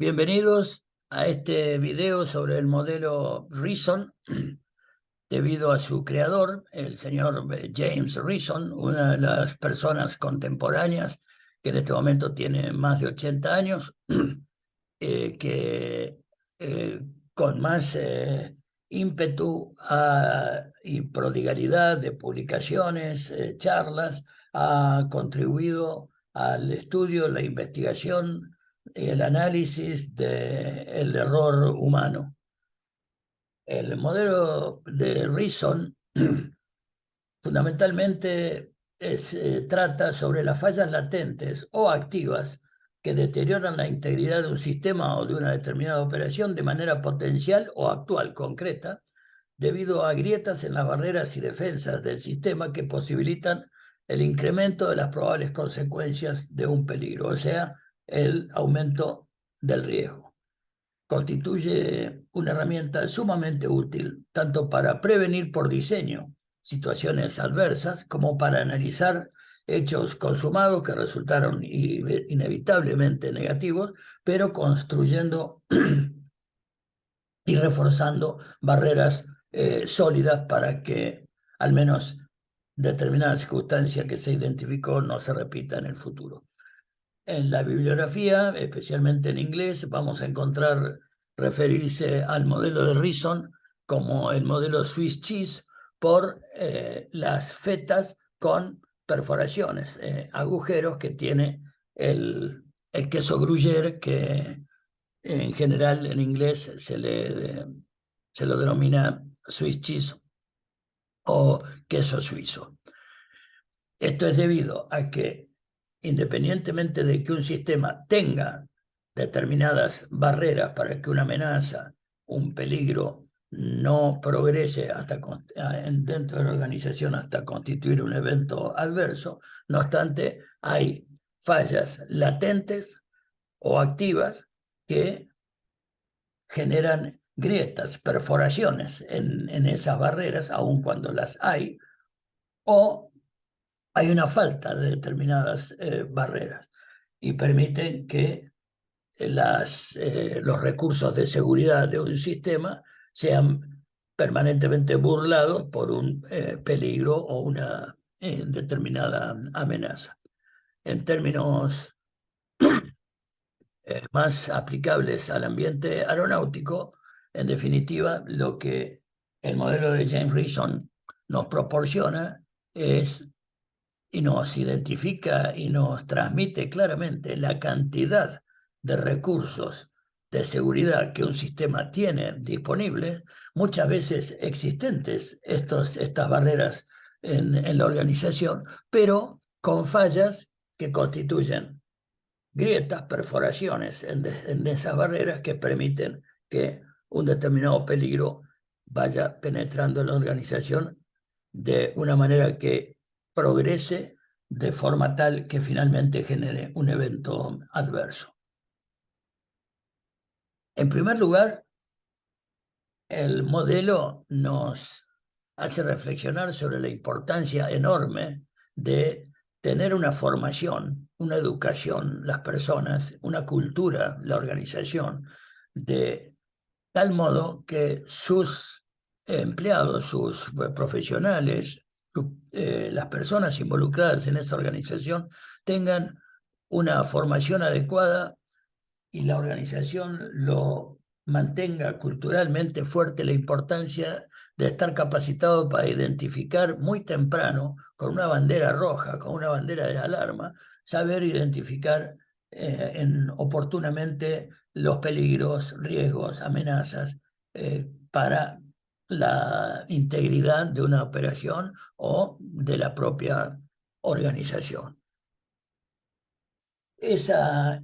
Bienvenidos a este video sobre el modelo Reason, debido a su creador, el señor James Reason, una de las personas contemporáneas que en este momento tiene más de 80 años, que con más ímpetu y prodigalidad de publicaciones, charlas, ha contribuido al estudio, la investigación y el análisis del error humano. El modelo de Reason fundamentalmente trata sobre las fallas latentes o activas que deterioran la integridad de un sistema o de una determinada operación de manera potencial o actual, concreta, debido a grietas en las barreras y defensas del sistema que posibilitan el incremento de las probables consecuencias de un peligro, o sea, el aumento del riesgo. Constituye una herramienta sumamente útil tanto para prevenir por diseño situaciones adversas como para analizar hechos consumados que resultaron inevitablemente negativos, pero construyendo y reforzando barreras sólidas para que al menos determinada circunstancia que se identificó no se repita en el futuro. En la bibliografía, especialmente en inglés, vamos a encontrar referirse al modelo de Reason como el modelo Swiss Cheese por las fetas con perforaciones, agujeros que tiene el queso Gruyère, que en general en inglés se lo denomina Swiss Cheese o queso suizo. Esto es debido a que, independientemente de que un sistema tenga determinadas barreras para que una amenaza, un peligro, no progrese dentro de la organización hasta constituir un evento adverso, no obstante, hay fallas latentes o activas que generan grietas, perforaciones en esas barreras, aun cuando las hay, o hay una falta de determinadas barreras y permiten que los recursos de seguridad de un sistema sean permanentemente burlados por un peligro o una determinada amenaza. En términos más aplicables al ambiente aeronáutico, en definitiva, lo que el modelo de James Reason nos proporciona es y nos identifica y nos transmite claramente la cantidad de recursos de seguridad que un sistema tiene disponibles, muchas veces existentes estas barreras en la organización, pero con fallas que constituyen grietas, perforaciones en esas barreras que permiten que un determinado peligro vaya penetrando en la organización de una manera que progrese de forma tal que finalmente genere un evento adverso. En primer lugar, el modelo nos hace reflexionar sobre la importancia enorme de tener una formación, una educación, las personas, una cultura, la organización, de tal modo que sus empleados, sus profesionales, las personas involucradas en esa organización tengan una formación adecuada y la organización lo mantenga culturalmente fuerte la importancia de estar capacitado para identificar muy temprano, con una bandera roja, con una bandera de alarma, saber identificar oportunamente los peligros, riesgos, amenazas para la integridad de una operación o de la propia organización. Esa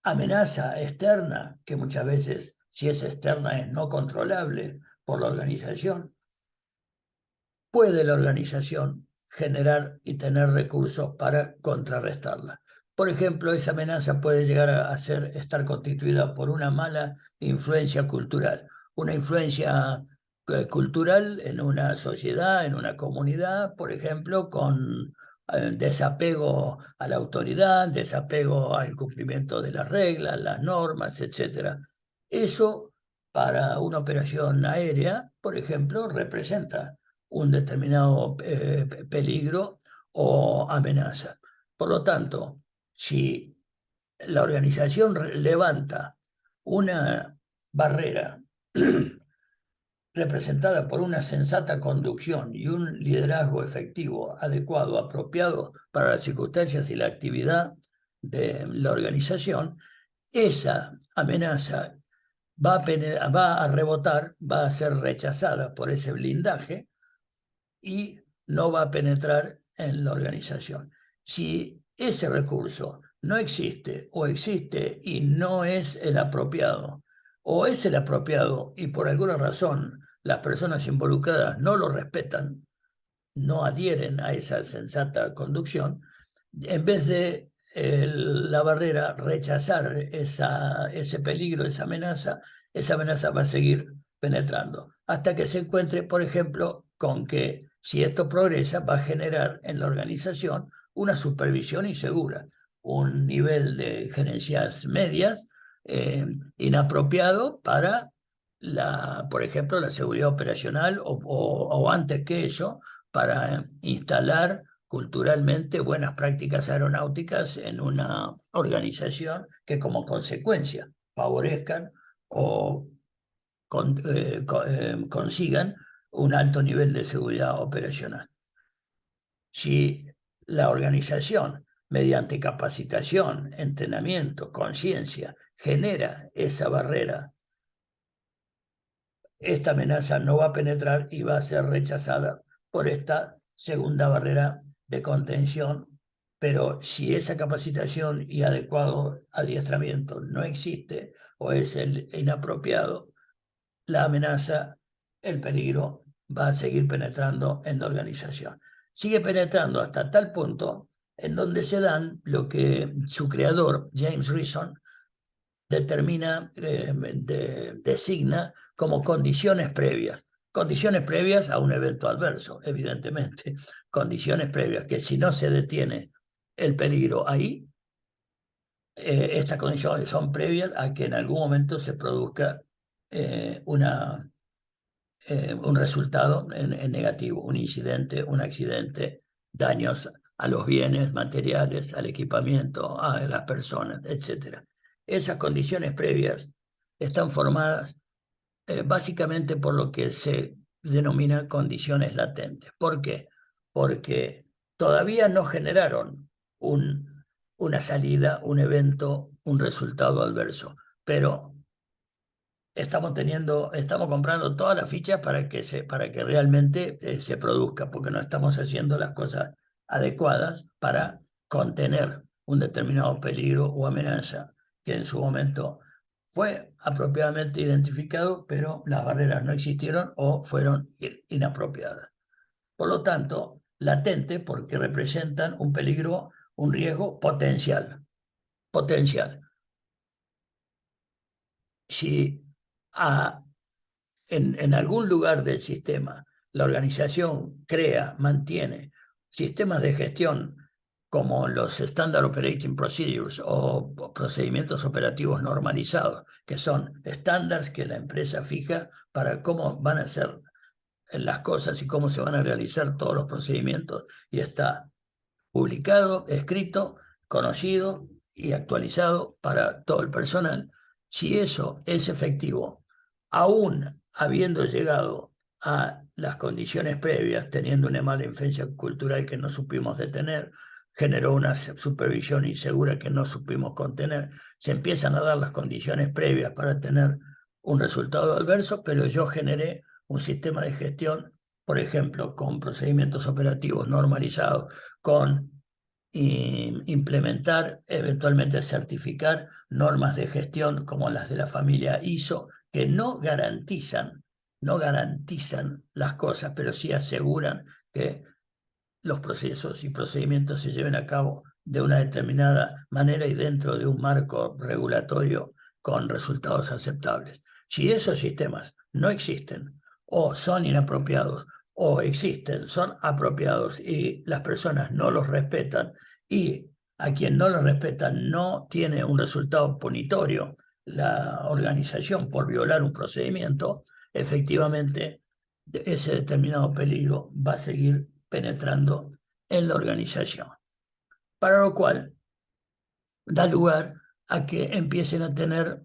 amenaza externa, que muchas veces, si es externa, es no controlable por la organización, puede la organización generar y tener recursos para contrarrestarla. Por ejemplo, esa amenaza puede llegar a estar constituida por una mala influencia cultural, una influencia cultural en una sociedad, en una comunidad, por ejemplo, con desapego a la autoridad, desapego al cumplimiento de las reglas, las normas, etc. Eso para una operación aérea, por ejemplo, representa un determinado peligro o amenaza. Por lo tanto, si la organización levanta una barrera representada por una sensata conducción y un liderazgo efectivo, adecuado, apropiado para las circunstancias y la actividad de la organización, esa amenaza va a rebotar, va a ser rechazada por ese blindaje y no va a penetrar en la organización. Si ese recurso no existe o existe y no es el apropiado, o es el apropiado y por alguna razón las personas involucradas no lo respetan, no adhieren a esa sensata conducción, en vez de la barrera rechazar ese peligro, esa amenaza va a seguir penetrando, hasta que se encuentre, por ejemplo, con que si esto progresa va a generar en la organización una supervisión insegura, un nivel de gerencias medias inapropiado para por ejemplo, la seguridad operacional o antes que eso, para instalar culturalmente buenas prácticas aeronáuticas en una organización que como consecuencia favorezcan o consigan un alto nivel de seguridad operacional. Si la organización, mediante capacitación, entrenamiento, conciencia, genera esa barrera, esta amenaza no va a penetrar y va a ser rechazada por esta segunda barrera de contención. Pero si esa capacitación y adecuado adiestramiento no existe o es el inapropiado, la amenaza, el peligro, va a seguir penetrando en la organización. Sigue penetrando hasta tal punto en donde se dan lo que su creador, James Reason, designa como condiciones previas a un evento adverso, evidentemente, condiciones previas que si no se detiene el peligro ahí, estas condiciones son previas a que en algún momento se produzca un resultado en negativo, un incidente, un accidente, daños a los bienes materiales, al equipamiento, a las personas, etc. Esas condiciones previas están formadas básicamente por lo que se denomina condiciones latentes. ¿Por qué? Porque todavía no generaron una salida, un evento, un resultado adverso, pero estamos comprando todas las fichas para que realmente se produzca, porque no estamos haciendo las cosas adecuadas para contener un determinado peligro o amenaza que en su momento fue apropiadamente identificado, pero las barreras no existieron o fueron inapropiadas. Por lo tanto, latente porque representan un peligro, un riesgo potencial. Potencial. Si en algún lugar del sistema la organización crea, mantiene sistemas de gestión como los Standard Operating Procedures o procedimientos operativos normalizados, que son estándares que la empresa fija para cómo van a ser las cosas y cómo se van a realizar todos los procedimientos, y está publicado, escrito, conocido y actualizado para todo el personal. Si eso es efectivo, aún habiendo llegado a las condiciones previas, teniendo una mala influencia cultural que no supimos detener, generó una supervisión insegura que no supimos contener, se empiezan a dar las condiciones previas para tener un resultado adverso, pero yo generé un sistema de gestión, por ejemplo, con procedimientos operativos normalizados, con implementar, eventualmente certificar normas de gestión como las de la familia ISO, que no garantizan las cosas, pero sí aseguran que los procesos y procedimientos se lleven a cabo de una determinada manera y dentro de un marco regulatorio con resultados aceptables. Si esos sistemas no existen o son inapropiados o existen, son apropiados y las personas no los respetan, y a quien no los respetan no tiene un resultado punitorio la organización por violar un procedimiento, efectivamente ese determinado peligro va a seguir penetrando en la organización. Para lo cual da lugar a que empiecen a tener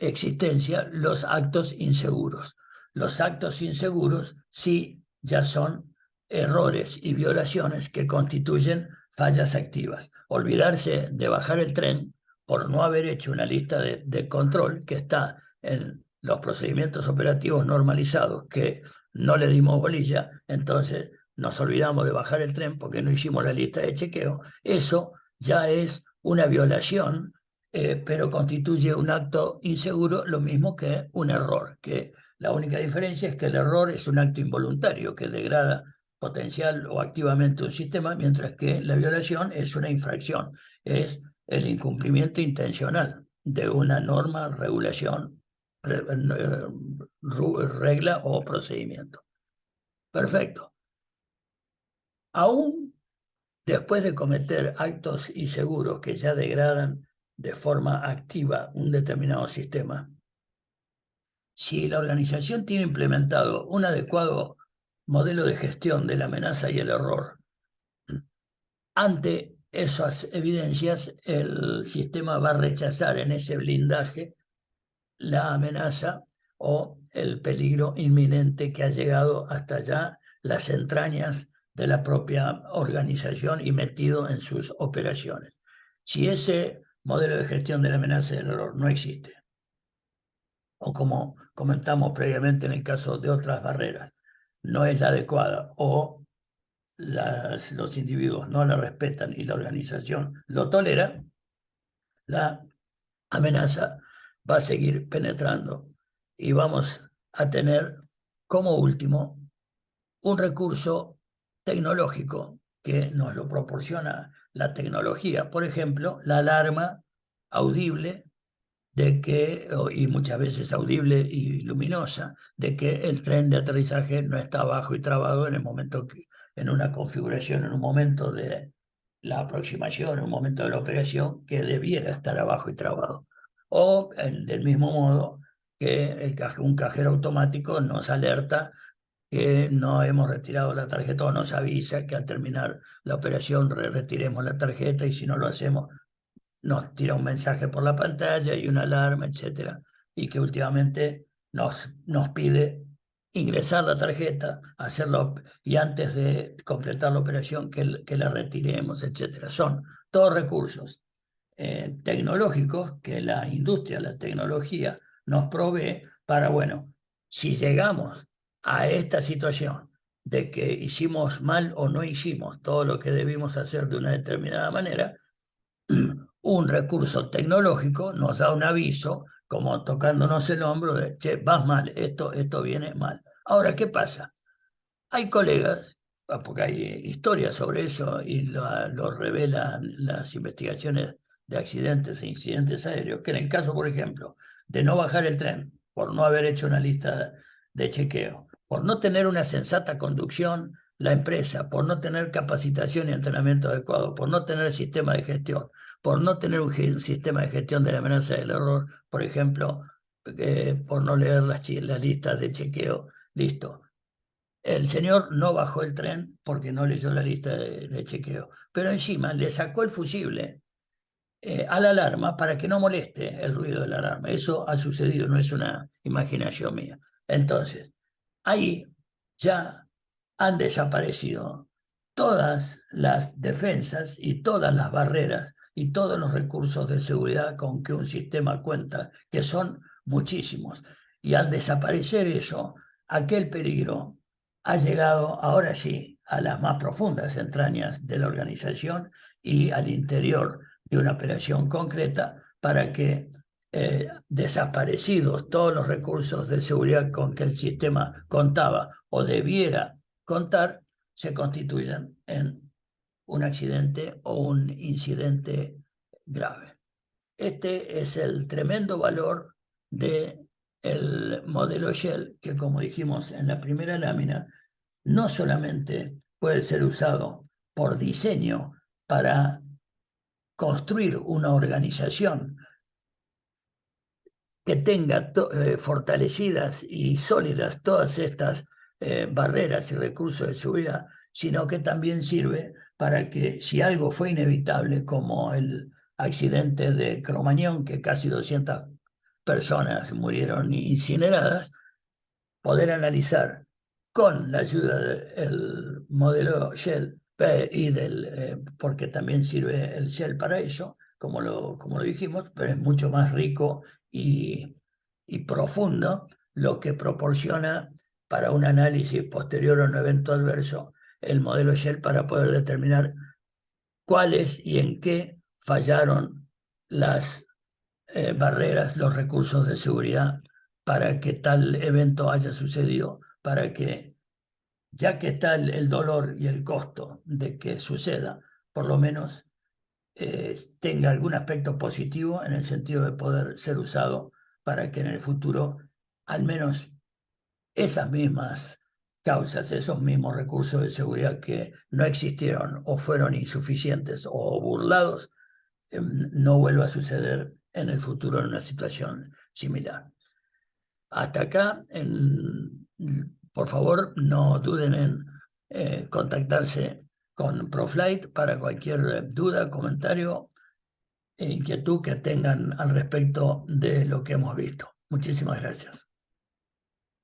existencia los actos inseguros. Los actos inseguros sí ya son errores y violaciones que constituyen fallas activas. Olvidarse de bajar el tren por no haber hecho una lista de control que está en los procedimientos operativos normalizados, que no le dimos bolilla, entonces nos olvidamos de bajar el tren porque no hicimos la lista de chequeo. Eso ya es una violación, pero constituye un acto inseguro, lo mismo que un error, que la única diferencia es que el error es un acto involuntario que degrada potencial o activamente un sistema, mientras que la violación es una infracción, es el incumplimiento intencional de una norma, regulación, regla o procedimiento. Perfecto. Aún después de cometer actos inseguros que ya degradan de forma activa un determinado sistema, si la organización tiene implementado un adecuado modelo de gestión de la amenaza y el error, ante esas evidencias, el sistema va a rechazar en ese blindaje la amenaza o el peligro inminente que ha llegado hasta allá las entrañas de la propia organización y metido en sus operaciones. Si ese modelo de gestión de la amenaza y el error no existe, o como comentamos previamente en el caso de otras barreras, no es la adecuada, o los individuos no la respetan y la organización lo tolera, la amenaza va a seguir penetrando y vamos a tener como último un recurso tecnológico que nos lo proporciona la tecnología. Por ejemplo, la alarma audible de que, y muchas veces audible y luminosa, de que el tren de aterrizaje no está bajo y trabado en el momento que, en una configuración, en un momento de la aproximación, en un momento de la operación que debiera estar abajo y trabado. O del mismo modo que un cajero automático nos alerta que no hemos retirado la tarjeta o nos avisa que al terminar la operación retiremos la tarjeta, y si no lo hacemos nos tira un mensaje por la pantalla y una alarma, etcétera, y que últimamente nos pide ingresar la tarjeta, hacerlo, y antes de completar la operación que la retiremos, etcétera. Son todos recursos tecnológicos que la industria, la tecnología nos provee para, bueno, si llegamos a esta situación de que hicimos mal o no hicimos todo lo que debimos hacer de una determinada manera, un recurso tecnológico nos da un aviso, como tocándonos el hombro de, che, vas mal, esto viene mal. Ahora, ¿qué pasa? Hay colegas, porque hay historias sobre eso y lo revelan las investigaciones de accidentes e incidentes aéreos, que en el caso, por ejemplo, de no bajar el tren, por no haber hecho una lista de chequeo, por no tener una sensata conducción la empresa, por no tener capacitación y entrenamiento adecuado, por no tener sistema de gestión, por no tener un sistema de gestión de la amenaza y del error, por ejemplo, por no leer las listas de chequeo, listo. El señor no bajó el tren porque no leyó la lista de chequeo, pero encima le sacó el fusible a la alarma para que no moleste el ruido de la alarma. Eso ha sucedido, no es una imaginación mía. Entonces, ahí ya han desaparecido todas las defensas y todas las barreras y todos los recursos de seguridad con que un sistema cuenta, que son muchísimos. Y al desaparecer eso, aquel peligro ha llegado ahora sí a las más profundas entrañas de la organización y al interior de una operación concreta, para que desaparecidos todos los recursos de seguridad con que el sistema contaba o debiera contar, se constituyan en un accidente o un incidente grave. Este es el tremendo valor del modelo Shell, que, como dijimos en la primera lámina, no solamente puede ser usado por diseño para construir una organización que tenga fortalecidas y sólidas todas estas barreras y recursos de seguridad, sino que también sirve para que si algo fue inevitable, como el accidente de Cromañón, que casi 200 personas murieron incineradas, poder analizar con la ayuda del modelo Shell porque también sirve el Shell para ello, como lo dijimos, pero es mucho más rico y profundo, lo que proporciona para un análisis posterior a un evento adverso el modelo Shell para poder determinar cuáles y en qué fallaron las barreras, los recursos de seguridad para que tal evento haya sucedido, para que, ya que está el dolor y el costo de que suceda, por lo menos tenga algún aspecto positivo en el sentido de poder ser usado para que en el futuro al menos esas mismas causas, esos mismos recursos de seguridad que no existieron o fueron insuficientes o burlados, no vuelva a suceder en el futuro en una situación similar. Hasta acá, por favor, no duden en contactarse con ProFlight para cualquier duda, comentario e inquietud que tengan al respecto de lo que hemos visto. Muchísimas gracias.